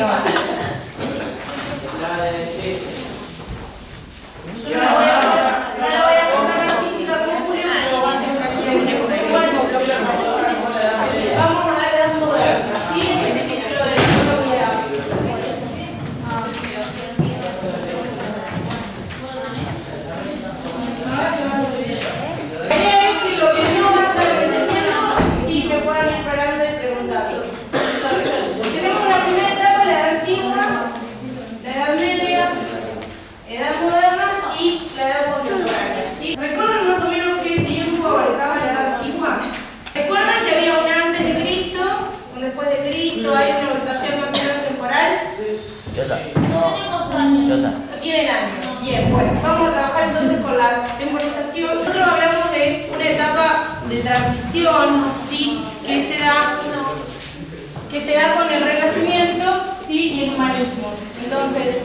más. Yo no la voy a hacer tan artística como Julio, pero va a ser una vamos a la edad moderna, ¿sí? El ciclo de la humanidad. Lo que no vayan entendiendo, sí me puedan ir parando y preguntando. Tenemos la primera etapa, la edad antigua, la edad media, edad moderna y la edad contemporánea, ¿sí? ¿Recuerdan más o menos qué tiempo abarcaba la edad antigua? ¿Recuerdan que había un antes de Cristo, un después de Cristo? ¿Hay una ubicación más o menos temporal? No tienen años. Bien, bueno, vamos a trabajar entonces con la temporización. Nosotros hablamos de una etapa de transición, ¿sí? que se da con el Renacimiento, ¿sí? y el humanismo. Entonces,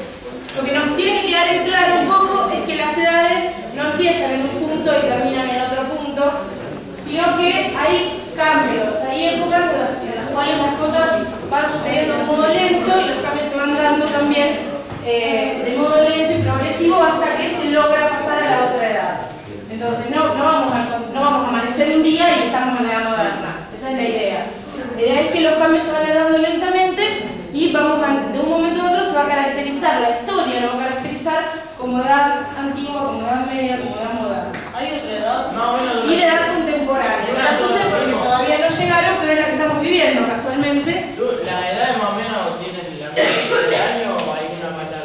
lo que nos tiene que quedar en claro un poco es que las edades no empiezan en un punto y terminan en otro punto, sino que hay cambios, hay épocas en las cuales las cosas van sucediendo de modo lento y los cambios se van dando también de modo lento y progresivo hasta que se logra pasar a la otra edad. Entonces no vamos a amanecer un día y estamos en la edad moderna. Esa es la idea. La idea es que los cambios se van dando lentamente y de un momento a otro se va a caracterizar, la historia nos va a caracterizar como edad antigua, como edad media, como edad moderna. ¿Hay otra edad? Y la edad contemporánea. La puse porque todavía no llegaron, pero es la que estamos viviendo casualmente. ¿Las edades más o menos tienen la mitad del año o hay una matar?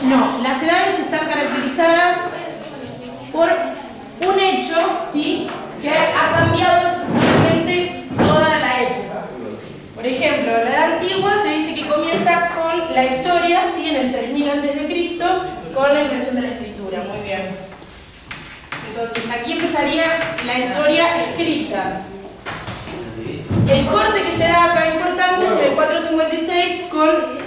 No, las edades están caracterizadas por un hecho, ¿sí? que ha cambiado realmente toda la época. Por ejemplo, la edad antigua se dice que comienza con la historia, ¿sí? en el 3000 a.C., con la invención de la escritura. Muy bien. Entonces, aquí empezaría la historia escrita. El corte que se da acá importante es en el 456 con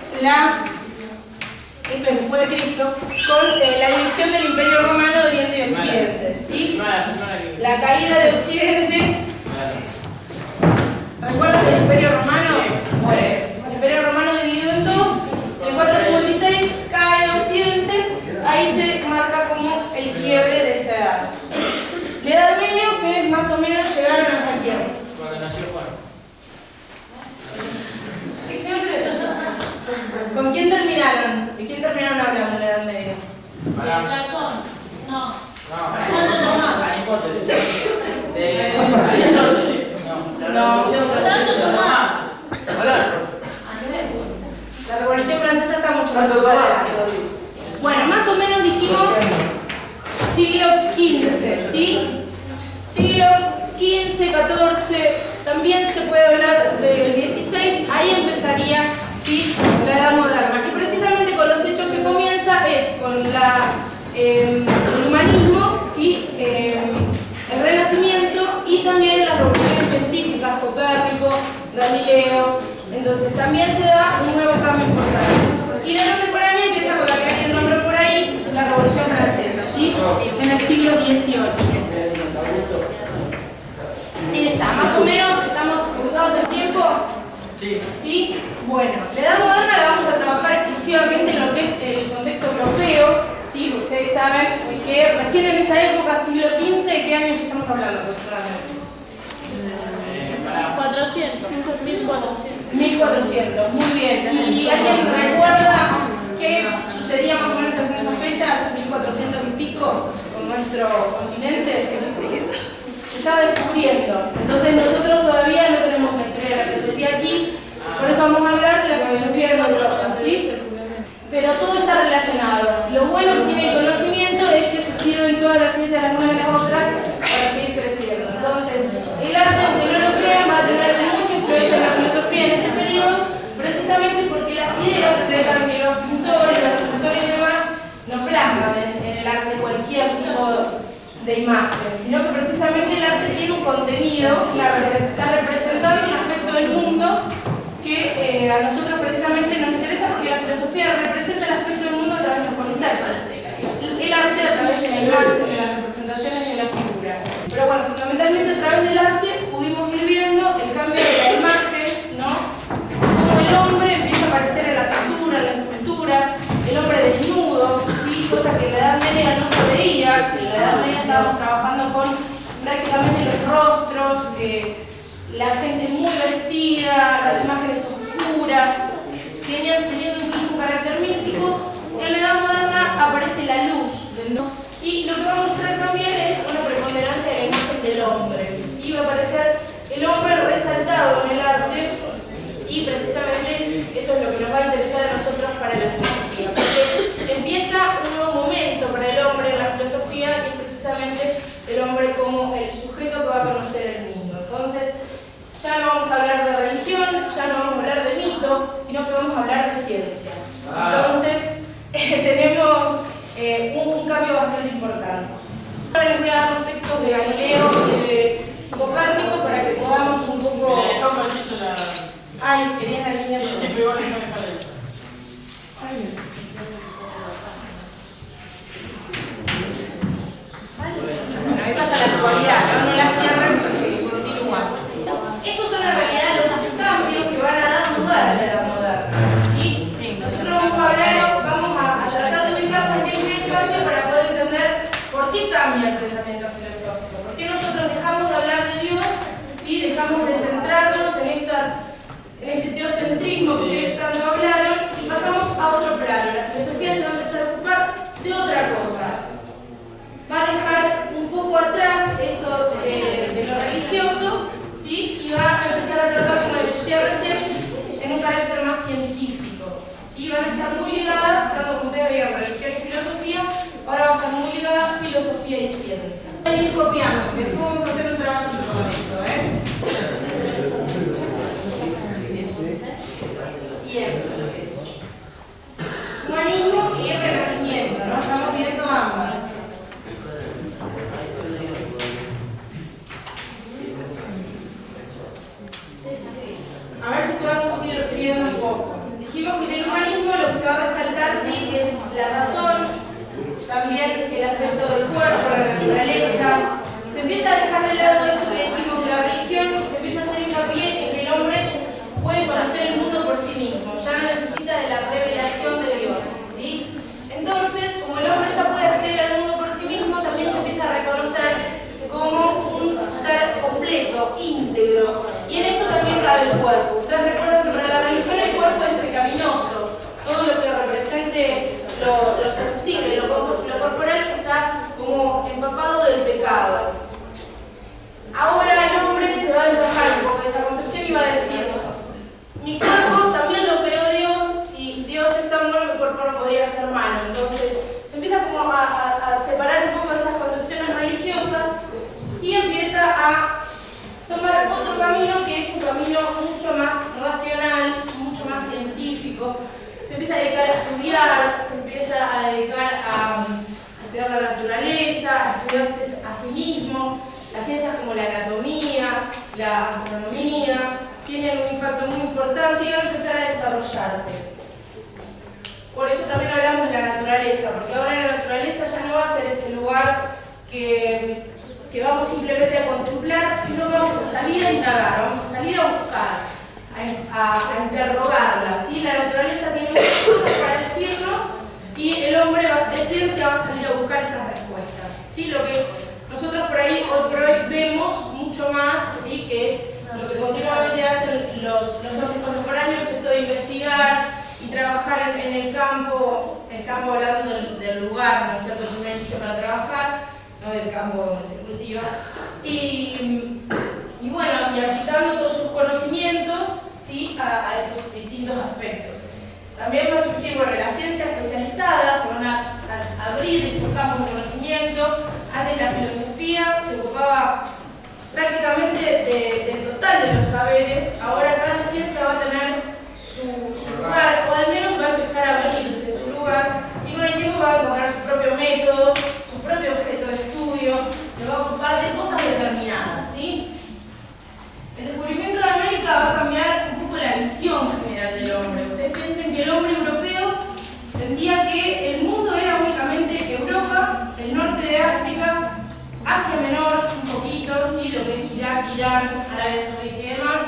esto es después de Cristo, con la división del Imperio Romano de Oriente y Occidente, ¿sí? La caída de Occidente. ¿Recuerdan el Imperio Romano? Bueno, el Imperio Romano dividido en dos, en el 456 cae Occidente, ahí se marca como el quiebre de esta edad. La Edad Media, ustedes más o menos llegaron hasta el tiempo. Cuando nació Juan. ¿Con quién terminaron? ¿De quién terminaron hablando en la Edad Media? Platón. No. Aristóteles. Santo Tomás. La Revolución Francesa está mucho más adelante. Bueno, más o menos dijimos siglo XV, ¿sí? Siglo XV, XIV, también se puede hablar del XVI, ahí empezaría, ¿sí? la Edad Moderna. Y precisamente con los hechos que comienza es con el humanismo, ¿sí? El Renacimiento y también las revoluciones científicas, Copérnico, Galileo. Entonces también se da un nuevo cambio importante. Y la contemporánea empieza con la que alguien nombró por ahí, la Revolución Francesa, ¿sí? en el siglo XVIII. Ahí está, más o menos, ¿estamos ubicados en tiempo? Sí. ¿Sí? Bueno, la Edad Moderna la vamos a trabajar exclusivamente en lo que es el contexto europeo, ¿sí? Ustedes saben que recién en esa época, siglo XV, ¿de qué años estamos hablando aproximadamente? 400. 1400. 1400, muy bien. ¿Y alguien recuerda qué sucedía más o menos en esas fechas, 1400 y pico, con nuestro continente? Se estaba descubriendo. Entonces nosotros todavía no tenemos una historia de la filosofía aquí, por eso vamos a hablar de la filosofía de Europa, ¿sí? Pero todo está relacionado. Lo bueno que tiene el conocimiento es que se sirven todas las ciencias las unas de las otras para seguir creciendo. Entonces, el arte, aunque no lo crean, va a tener mucha influencia en la filosofía en este periodo, precisamente porque las ideas, ustedes saben que los pintores, los escultores y demás, no plasman en el arte cualquier tipo de imagen, sino que precisamente el arte tiene un contenido, está representando un aspecto del mundo que a nosotros precisamente nos interesa porque la filosofía representa el aspecto del mundo a través de los conceptos. El arte a través de la imagen, de las representaciones de las figuras. Pero bueno, fundamentalmente a través del arte pudimos ir viendo el cambio de la imagen, ¿no? Cómo el hombre empieza a aparecer en la pintura. estábamos trabajando con prácticamente los rostros, la gente muy vestida, las imágenes oscuras, teniendo incluso un carácter místico. En la Edad Moderna aparece la luz, y lo que va a mostrar también es una preponderancia de la imagen del hombre. ¿Sí? Va a aparecer el hombre resaltado en el arte, y precisamente eso es lo que nos va a interesar a nosotros para la filosofía, porque empieza un nuevo momento para el hombre en la filosofía, y es precisamente el hombre como el sujeto que va a conocer el mundo. Entonces, ya no vamos a hablar de religión, ya no vamos a hablar de mito, sino que vamos a hablar de ciencia. Entonces, tenemos un cambio bastante importante. Ahora les voy a dar los textos de Galileo y de Copérnico para que podamos un poco... Ay, querías la línea. Sí, siempre igual es para él. Bueno, es hasta la actualidad, no la cierren porque continúa. Estos son en realidad los cambios que van a dar lugar a la Edad Moderna. ¿Sí? Nosotros vamos a tratar de ubicarnos en tiempo y espacio para poder entender por qué cambia el pensamiento filosófico, por qué nosotros dejamos de hablar de Dios, ¿sí? Dejamos de centrarnos en este teocentrismo que ustedes tanto hablaron, y pasamos a otro plano. La filosofía se va a empezar a ocupar de otra cosa. Va a dejar un poco atrás esto de lo religioso, ¿sí? Y va a empezar a tratar, como decía recién, en un carácter más científico, ¿sí? Van a estar muy ligadas, tanto como ustedes veían religión y filosofía, ahora van a estar muy ligadas filosofía y ciencia. Voy a ir copiando, porque después vamos a hacer un trabajito con esto, Y eso es humanismo y renacimiento, ¿no? Estamos viendo ambas. A ver si podemos ir viendo un poco. Dijimos que en el humanismo lo que se va a resaltar, sí, es la razón, también el aspecto del cuerpo, la naturaleza. Se empieza a dejar de lado esto que dijimos de la religión, y se empieza a hacer hincapié en que el hombre puede conocer el mundo por sí mismo, ya no necesita de la revelación de Dios, ¿sí? Entonces, como el hombre ya puede acceder al mundo por sí mismo, también se empieza a reconocer como un ser completo, íntegro, y en eso también cabe el cuerpo. Ustedes recuerdan que para la religión el cuerpo es pecaminoso, todo lo que represente lo sensible, lo corporal, está como empapado del pecado. Ahora el hombre se va a despejar un poco de esa concepción y va a decir: mi cuerpo también lo creó Dios, si Dios es tan bueno, mi cuerpo no podría ser malo. Entonces se empieza como a separar un poco de estas concepciones religiosas y empieza a tomar otro camino, que es un camino mucho más racional, mucho más científico. Se empieza a dedicar a estudiar, se empieza a dedicar a estudiar la naturaleza, a estudiarse a sí mismo. Las ciencias como la anatomía, la astronomía, tienen un impacto muy importante y van a empezar a desarrollarse. Por eso también hablamos de la naturaleza, porque ahora la naturaleza ya no va a ser ese lugar que vamos simplemente a contemplar, sino que vamos a salir a indagar, vamos a salir a buscar, a interrogarla, ¿sí? La naturaleza tiene muchas cosas para decirnos y el hombre de ciencia va a salir a buscar esas respuestas, ¿sí? Lo que nosotros hoy por hoy vemos mucho más, ¿sí? Que es lo que continuamente hacen los hombres contemporáneos, esto de investigar y trabajar en el campo hablando del lugar, ¿no es cierto?, que uno elige para trabajar, no del campo donde se cultiva, y bueno, y aplicando todos sus conocimientos, ¿sí? a estos distintos aspectos. También va a surgir, bueno, la ciencia especializada, se van a abrir estos campos de conocimiento. Antes la filosofía se ocupaba prácticamente del total de los saberes, ahora cada ciencia va a tener su lugar, o al menos va a empezar a abrirse su lugar, y con el tiempo va a encontrar su propio método, su propio objeto de estudio, se va a ocupar de cosas determinadas, ¿sí? El descubrimiento de América va a cambiar un poco la visión general del hombre. Ustedes piensen que el hombre europeo sentía que el mundo era únicamente Europa, el norte de África, Asia Menor, un poquito, ¿sí? Lo que es Irak, Irán, Arabia Saudita y demás,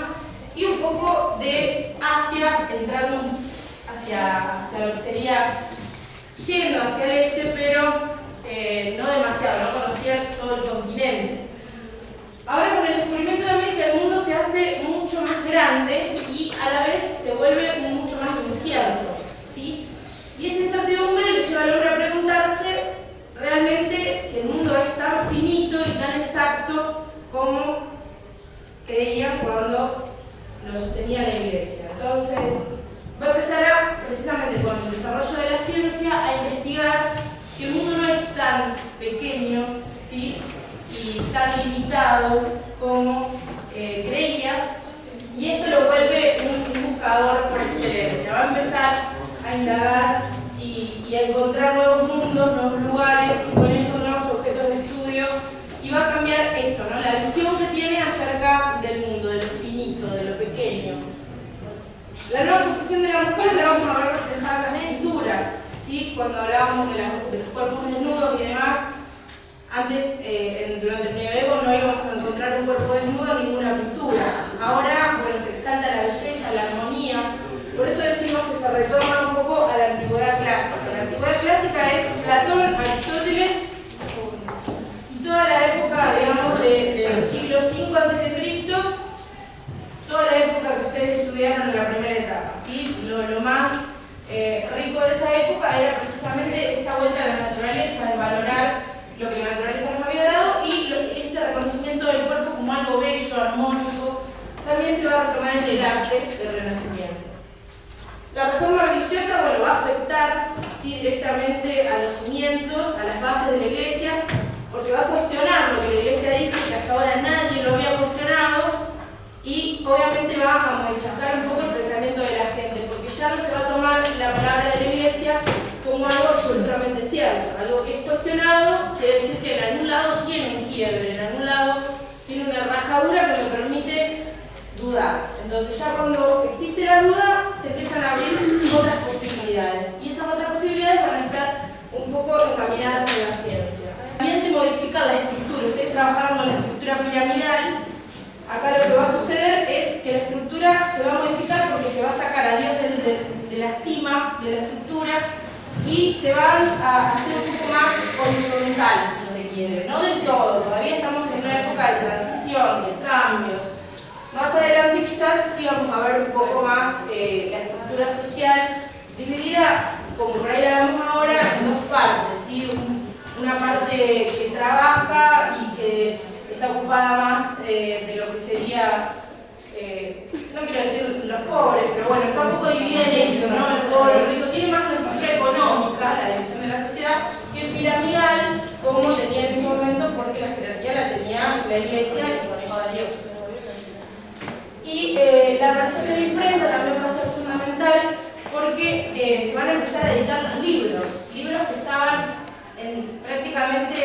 y un poco de Asia, entrando hacia lo que sería yendo hacia el este, pero no demasiado, no conocido. conocía todo el continente. Ahora con el descubrimiento de América el mundo se hace mucho más grande y a la vez se vuelve mucho más incierto, ¿sí? Y esta incertidumbre le lleva al hombre a preguntarse realmente si el mundo es tan finito y tan exacto como creían cuando lo sostenía la Iglesia. Entonces va a empezar precisamente con el desarrollo de la ciencia a investigar que el mundo no es tan pequeño, ¿sí? Y tan limitado como creía, y esto lo vuelve un buscador por excelencia. Va a empezar a indagar y a encontrar nuevos mundos, nuevos lugares y con ellos nuevos objetos de estudio, y va a cambiar esto, ¿no? La visión que tiene acerca del mundo, de lo finito, de lo pequeño. La nueva posición de la mujer la vamos a ver reflejada en las pinturas, ¿sí? Cuando hablábamos de los cuerpos desnudos y demás. Antes, durante el medioevo, no íbamos a encontrar un cuerpo desnudo en ninguna pintura. Ahora, bueno, se exalta la belleza, la armonía. Por eso decimos que se retorna un poco a la antigüedad clásica. La antigüedad clásica es Platón, Aristóteles y toda la época, digamos, del siglo V a.C., toda la época que ustedes estudiaron en la primera etapa, ¿sí? Lo más rico de esa época era precisamente esta vuelta a la naturaleza, de valorar lo que la naturaleza nos había dado y este reconocimiento del cuerpo como algo bello, armónico. También se va a retomar en el arte del Renacimiento. La reforma religiosa, bueno, va a afectar, ¿sí? Directamente a los cimientos, a las bases de la Iglesia, porque va a cuestionar lo que la Iglesia dice, que hasta ahora nadie lo había cuestionado, y obviamente va a modificar un poco el pensamiento de la gente, porque ya no se va a tomar la palabra de la Iglesia como algo absolutamente cierto. Algo que es cuestionado quiere decir que en algún lado tiene un quiebre, en algún lado tiene una rajadura que me permite dudar. Entonces ya cuando existe la duda se empiezan a abrir otras posibilidades, y esas otras posibilidades van a estar un poco encaminadas en la ciencia. También se modifica la estructura. Ustedes trabajaron con la estructura piramidal. Acá lo que va a suceder es que la estructura se va a modificar porque se va a sacar a Dios de la cima de la estructura y se van a hacer un poco más horizontales, si se quiere. No del todo, todavía estamos en una época de transición, de cambios. Más adelante quizás sí vamos a ver un poco más la estructura social dividida, como por ahí la vemos ahora, en dos partes, ¿sí? Una parte que trabaja y que está ocupada más de lo que sería, no quiero decir los pobres, pero bueno, está un poco dividida en esto, ¿no? El pobre, el rico, tiene más una estructura económica, la división de la sociedad, que el piramidal, como tenía en ese momento, porque la jerarquía la tenía la Iglesia y pasaba a Dios. Y la relación de la imprenta también va a ser fundamental, porque se van a empezar a editar los libros que estaban prácticamente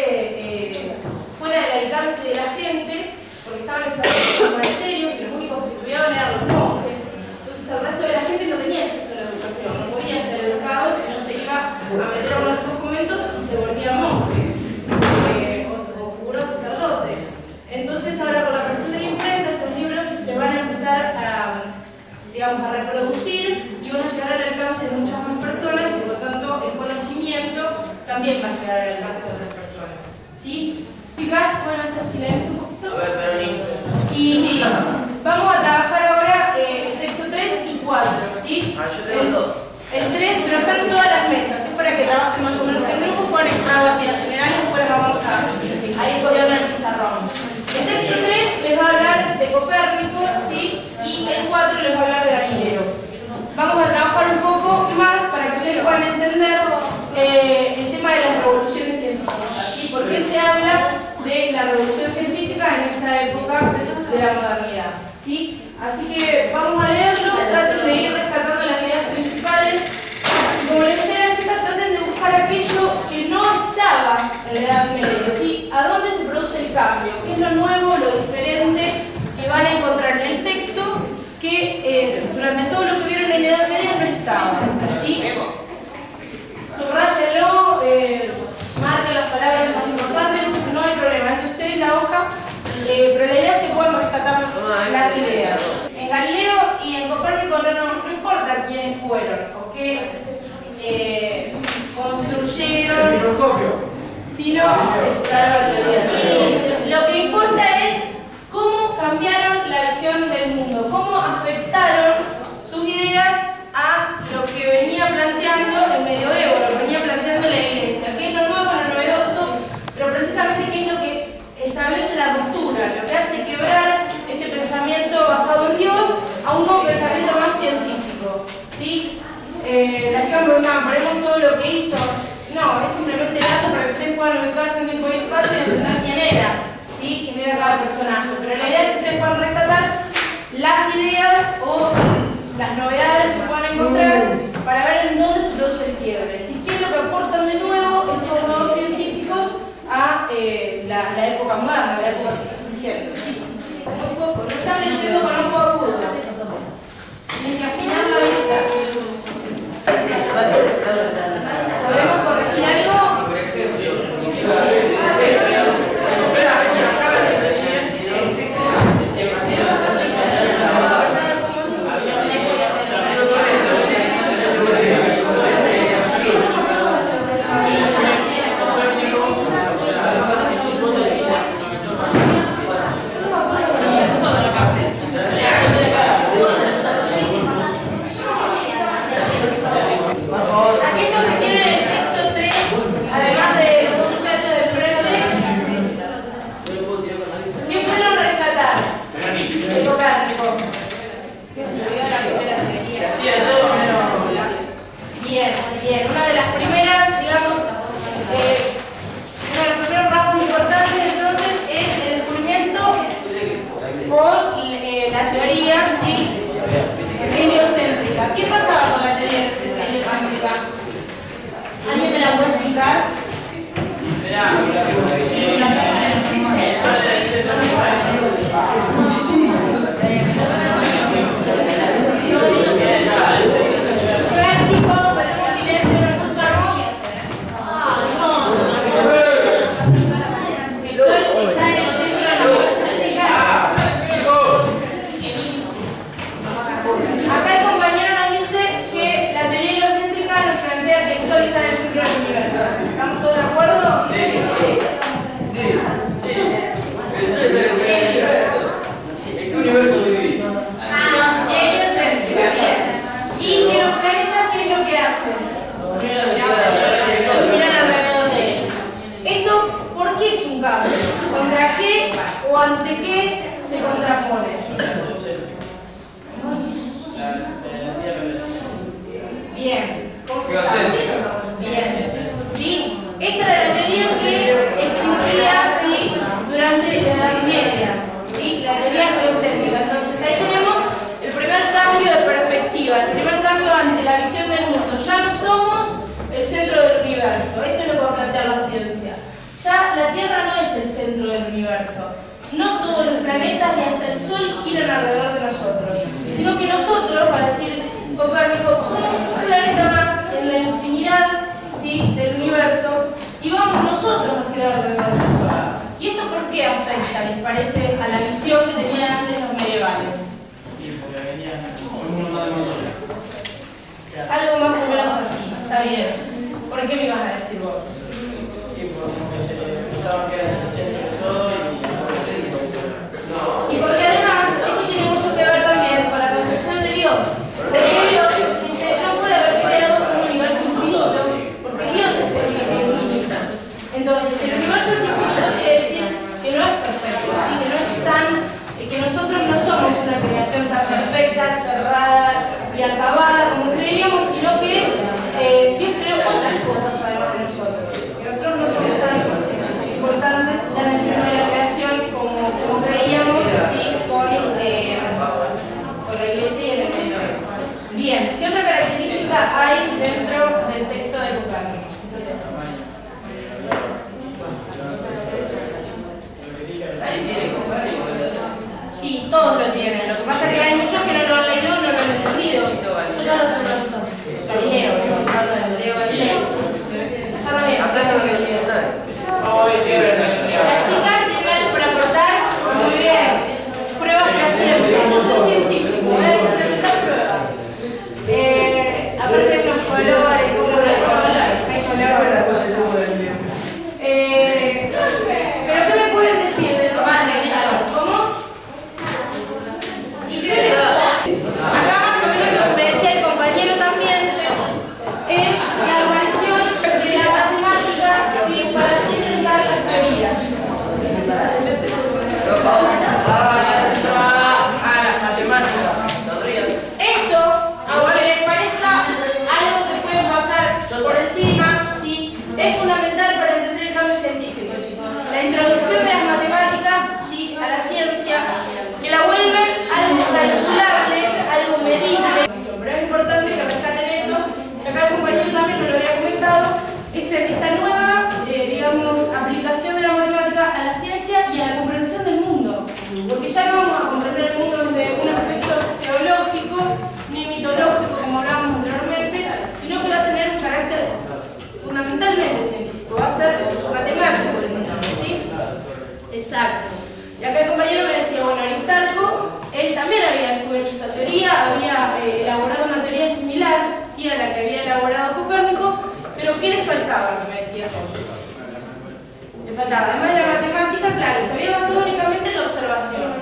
fuera del alcance de la gente, porque estaban encerrados en los monasterios y los únicos que estudiaban eran los monjes. Entonces el resto de la gente no tenía acceso a la educación, no podía ser educado si no se iba a meter a uno de estos conventos y se volvía monje o cura sacerdote. Entonces ahora con la aparición de la imprenta estos libros se van a empezar a reproducir y van a llegar al alcance de muchas más personas, y por lo tanto el conocimiento también va a llegar al alcance de otras personas, ¿sí? Chicas, ¿pueden hacer silencio un poquito? A ver, Verónica. Y vamos a trabajar ahora el texto 3 y 4, ¿sí? Yo tengo el 2. El 3, pero están en todas las mesas, es para que trabajen más o menos en grupo, pueden extraerlas en general y después las vamos a ir colgando en el pizarrón. El texto 3 les va a hablar de Copérnico, ¿sí? Y el 4 les va a hablar de Galileo. Vamos a trabajar un poco más para que ustedes puedan entender el tema de las revoluciones científicas, ¿sí? ¿Por qué se habla de la revolución científica en esta época de la modernidad? ¿Sí? Así que vamos a leerlo, traten de ir rescatando las ideas principales y, como les decía a la chica, traten de buscar aquello que no estaba en la Edad Media, ¿sí? ¿A dónde se produce el cambio? ¿Qué es lo nuevo, lo diferente que van a encontrar en el texto que durante todo lo que vieron en la Edad Media no estaba? ¿Sí? Subráyenlo, marquen las palabras más importantes, no hay problema, es de ustedes la hoja, pero la idea es que puedan rescatar las ideas. En Galileo y en Copérnico no importa quiénes fueron o qué construyeron. sino la teoría. Y lo que importa es cómo cambiaron la visión del mundo, cómo afectaron sus ideas a lo que venía planteando el medioevo, lo que venía planteando la Iglesia, qué es lo nuevo, lo novedoso, pero precisamente qué es lo que establece la ruptura, lo que hace quebrar este pensamiento basado en Dios a un nuevo pensamiento más científico, ¿sí? La chica me preguntaba, ¿ponemos todo lo que hizo? No, es simplemente dato para que ustedes puedan ubicarse en tiempo y espacio y entender quién era, ¿sí? Quién era cada personaje. Pero la idea es que ustedes puedan rescatar las ideas o las novedades que puedan encontrar para ver en dónde se produce el quiebre, ¿sí? ¿Qué es lo que aportan de nuevo estos dos científicos a la época moderna, la época que está surgiendo? Muy poco, no están leyendo con un poco agudo. Tienen que afinar la vista. ¿Podemos corregir algo? Aquellos que tienen el texto 3, además de los muchachos del frente, ¿qué pudieron rescatar? De Copérnico. Bien, bien. Una de las primeras, digamos, uno de los primeros rasgos importantes entonces es el descubrimiento o la teoría, ¿sí? Heliocéntrica. ¿Qué pasaba con la teoría heliocéntrica? ¿Alguien me la puede explicar? Chicos, hacemos silencio, no escuchamos. El sol está en el centro de la universo, chicas. Acá el compañero nos dice que la teoría heliocéntrica nos plantea que el sol está en el centro del universo. ¿Estamos todos de acuerdo? Heliocéntrica, bien. Y que los planetas, ¿qué es lo que hacen? Miran alrededor de él. ¿Esto por qué es un cambio? ¿Contra qué o ante qué se contrapone? Bien. ¿Cómo se llama? Bien. ¿Sí? Esta era la teoría que existía, ¿sí?, durante la Edad Media. ¿Sí? La teoría heliocéntrica. Entonces ahí tenemos el primer cambio de perspectiva, el primer cambio ante la visión del mundo. Ya no somos el centro del universo. Esto es lo que va a plantear la ciencia. Ya la Tierra no es el centro del universo. No todos los planetas y hasta el Sol giran alrededor de nosotros, sino que nosotros, para decir Copérnico, somos un planeta más en la infinidad, ¿sí?, del universo, y vamos nosotros a girar alrededor del Sol. ¿Y esto por qué afecta, les parece, a la visión que tenían antes los medievales? Algo más o menos así, está bien. ¿Por qué me ibas a decir vos? Y porque además, esto tiene mucho que ver también con la concepción de Dios. Porque Dios dice, no puede haber creado un universo infinito, porque Dios es el único infinito. Entonces, el universo es infinito quiere decir que no es perfecto, ¿sí?, que no es tan, que nosotros no somos una creación tan perfecta, cerrada y acabada como creíamos, sino que Dios creó otras cosas además de nosotros. Que nosotros no somos tan importantes en el centro de la creación como creíamos, ¿sí?, con la Iglesia y en el medioevo. Bien, ¿qué otra característica hay dentro del texto de Copérnico? Sí, todos lo tienen. Lo que pasa es que hay muchos que no lo han leído, no lo han entendido. Yo ya lo sé. Galileo, Galileo. Ya también. Las chicas tienen algo para aportar. Muy bien. Pruebas fehacientes. Eso es científico. Presentar pruebas. Aparte de los colores, como de colores. Hay colores. Aristarco, él también había descubierto esta teoría, había elaborado una teoría similar, ¿sí?, a la que había elaborado Copérnico, pero ¿qué le faltaba, que me decías vos? Le faltaba, además de la matemática, claro, se había basado únicamente en la observación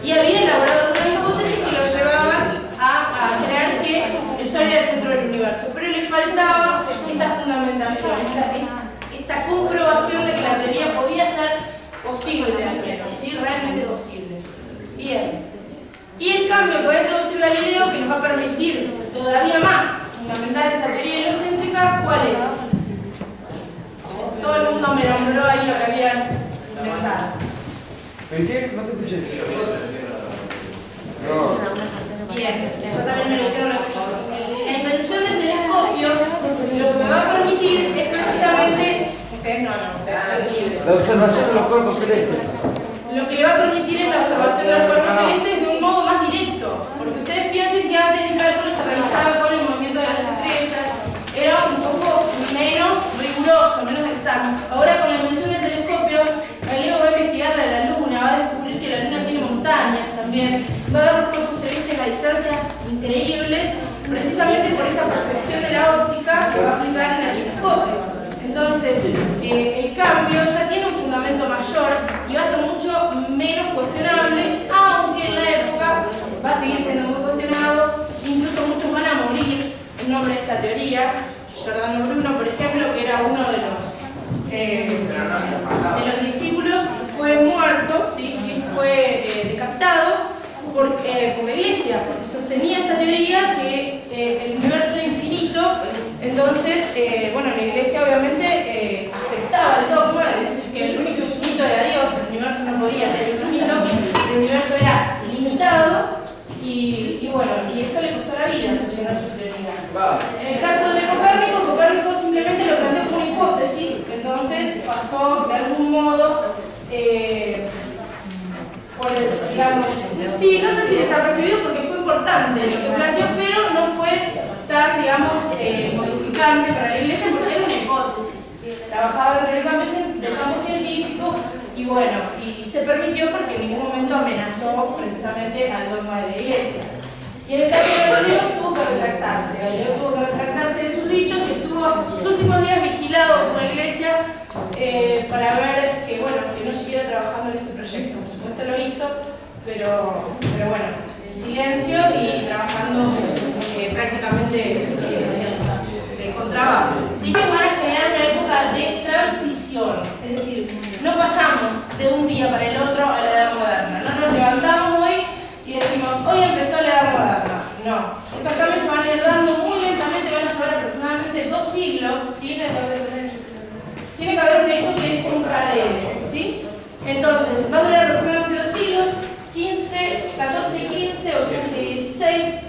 y había elaborado algunas hipótesis que lo llevaban a creer que el Sol era el centro del universo, pero le faltaba esta fundamentación, esta comprobación de que la teoría podía ser posible, ¿sí?, realmente posible. Bien. Y el cambio que va a introducir Galileo, que nos va a permitir todavía más fundamentar esta teoría heliocéntrica, ¿cuál es? Todo el mundo me nombró ahí lo que había inventado. ¿En qué? No te escuché. No. Bien, eso también me lo dijeron los chicos. La invención del telescopio lo que me va a permitir es precisamente... Ustedes no, ustedes no libres. La observación de los cuerpos celestes. Lo que le va a permitir es la observación de los cuerpos celestes de un modo más directo. Porque ustedes piensen que antes el cálculo se realizaba con el movimiento de las estrellas, era un poco menos riguroso, menos exacto. Ahora con la invención del telescopio, Galileo va a investigar la Luna, va a descubrir que la Luna tiene montañas también, va a ver cuerpos celestes a distancias increíbles, precisamente por esta perfección de la óptica que va a aplicar en el telescopio. Entonces, el cambio ya tiene un fundamento mayor y va a ser mucho menos cuestionable, aunque en la época va a seguir siendo muy cuestionado, incluso muchos van a morir en nombre de esta teoría. Giordano Bruno, por ejemplo, que era uno de los discípulos, fue muerto, ¿sí? Fue decapitado por la Iglesia, porque sostenía esta teoría que el universo era infinito. Entonces, bueno, la Iglesia obviamente afectaba el dogma de decir que el único infinito era Dios, el universo no podía ser infinito, el universo era limitado, y bueno, y esto le costó la vida sostener su teoría. En el caso de Copérnico simplemente lo planteó como una hipótesis, entonces pasó de algún modo, digamos, sí, no sé si desapercibido porque fue importante lo que planteó, pero no fue tan, digamos, modificante para la Iglesia porque era una hipótesis. Trabajaba dentro del campo científico y bueno, y se permitió porque en ningún momento amenazó precisamente al dogma de la Iglesia. Y en el caso de Galileo tuvo que retractarse. Galileo tuvo que retractarse de sus dichos y estuvo hasta sus últimos días vigilado por la Iglesia para ver que, bueno, que no siguiera trabajando en este proyecto. Por supuesto lo hizo, pero bueno, en silencio y trabajando prácticamente con trabajo. Sí que van a generar una época de transición, es decir, no pasamos de un día para el otro a la edad moderna. No nos levantamos hoy y decimos, hoy empezó la edad moderna. No, estos cambios se van a ir dando muy lentamente, van a llevar aproximadamente 2 siglos, ¿sí? Tiene que haber un hecho que es un KDM, ¿sí? Entonces, va a durar aproximadamente 2 siglos, 14 y 15 o 15 y 16,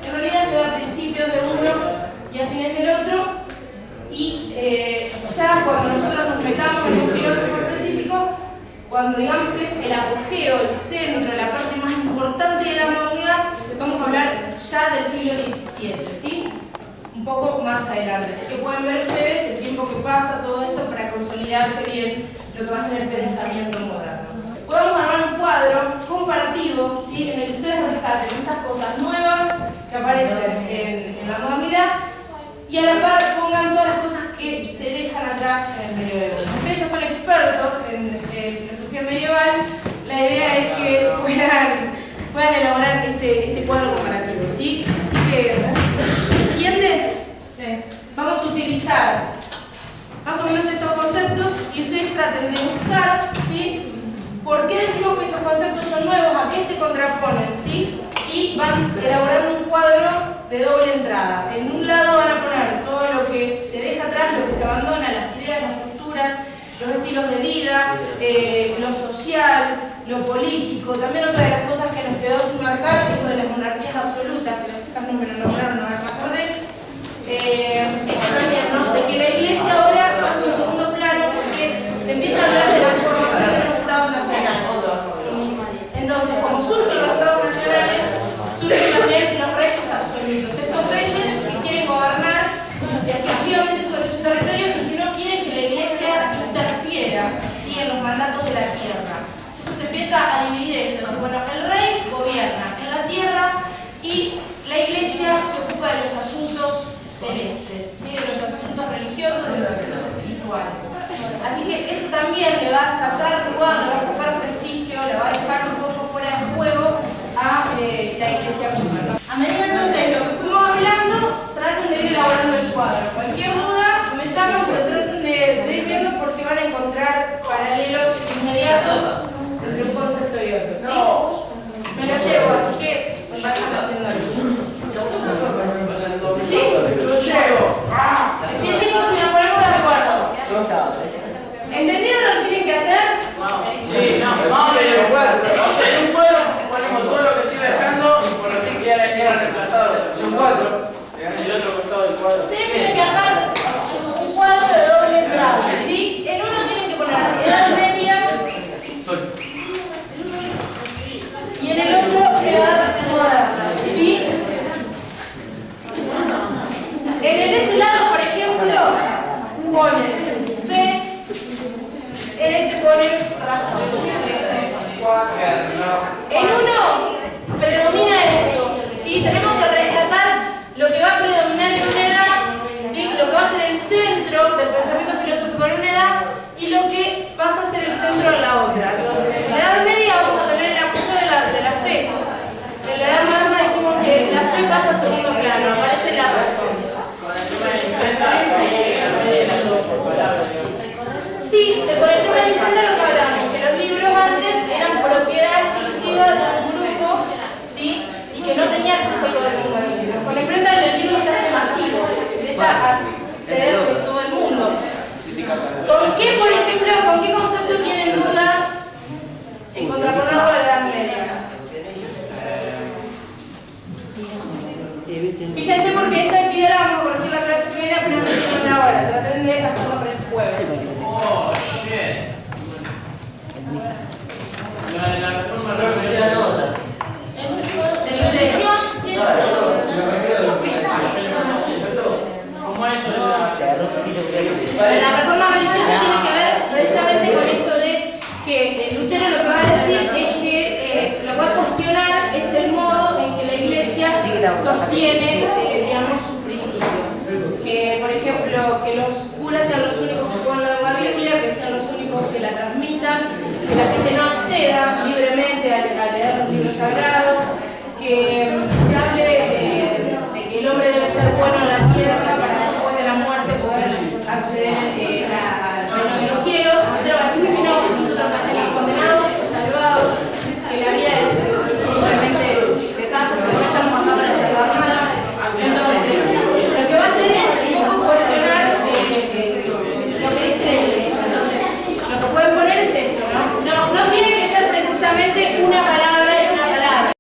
en realidad se da a principios de uno y a fines del otro, y ya cuando nosotros nos metamos en un filósofo específico, cuando digamos que es el apogeo, el centro, la parte más importante de la modernidad, vamos a hablar ya del siglo XVII, ¿sí? Un poco más adelante. Así que pueden ver ustedes el tiempo que pasa todo esto para consolidarse bien lo que va a ser el pensamiento moderno. Podemos armar un cuadro comparativo, ¿sí? En el que ustedes rescaten estas cosas nuevas que aparecen en la modernidad y a la par pongan todas las cosas que se dejan atrás en el medioevo. Ustedes ya son expertos en filosofía medieval, la idea es que puedan elaborar este cuadro comparativo, ¿sí? Así que, ¿entienden? Sí. Vamos a utilizar más o menos estos conceptos y ustedes traten de buscar, ¿sí? ¿Por qué decimos que estos conceptos son nuevos? ¿A qué se contraponen? ¿Sí? Y van elaborando un cuadro de doble entrada. En un lado van a poner todo lo que se deja atrás, lo que se abandona, las ideas, las posturas, los estilos de vida, lo social, lo político. También otra de las cosas que nos quedó sin marcar es lo de las monarquías absolutas, que las chicas no me lo nombraron, no me acordé. También, ¿no? De que la Iglesia ahora pasa a un segundo plano porque se empieza a hablar de la formación de los estados nacionales. Entonces, como surgen los estados nacionales, surgen también los reyes absolutos. Estos reyes que quieren gobernar exclusivamente sobre su territorio y que no quieren que la Iglesia interfiera, ¿sí? En los mandatos de la tierra. Entonces se empieza a dividir esto. Bueno, el rey en la otra. Entonces, en la Edad Media vamos a tener el apoyo de la fe. En la Edad Moderna dijimos que la fe pasa a segundo plano, aparece la razón. Sí, con el tema de la imprenta lo que hablamos, que los libros antes eran propiedad exclusiva de un grupo, ¿sí? Y que no tenía acceso a todo el mundo a los libros. Con la imprenta el libro se hace masivo, empieza a acceder de todo el mundo. ¿Con qué, por ejemplo, con qué concepto tienen dudas en contraponerlo a la Edad Media? Fíjense porque esta actividad la vamos a corregir la clase que viene, pero no tiene una hora. Traten de hacerlo para el jueves. Oh, shit. La reforma religiosa. ¿Cómo es eso? La reforma religiosa tiene que ver precisamente con esto de que Lutero lo que va a decir es que lo que va a cuestionar es el modo en que la Iglesia sostiene, digamos, sus principios. Que, por ejemplo, que los curas sean los únicos que puedan leer la Biblia, que sean los únicos que la transmitan, que la gente no acceda libremente a leer los libros sagrados, que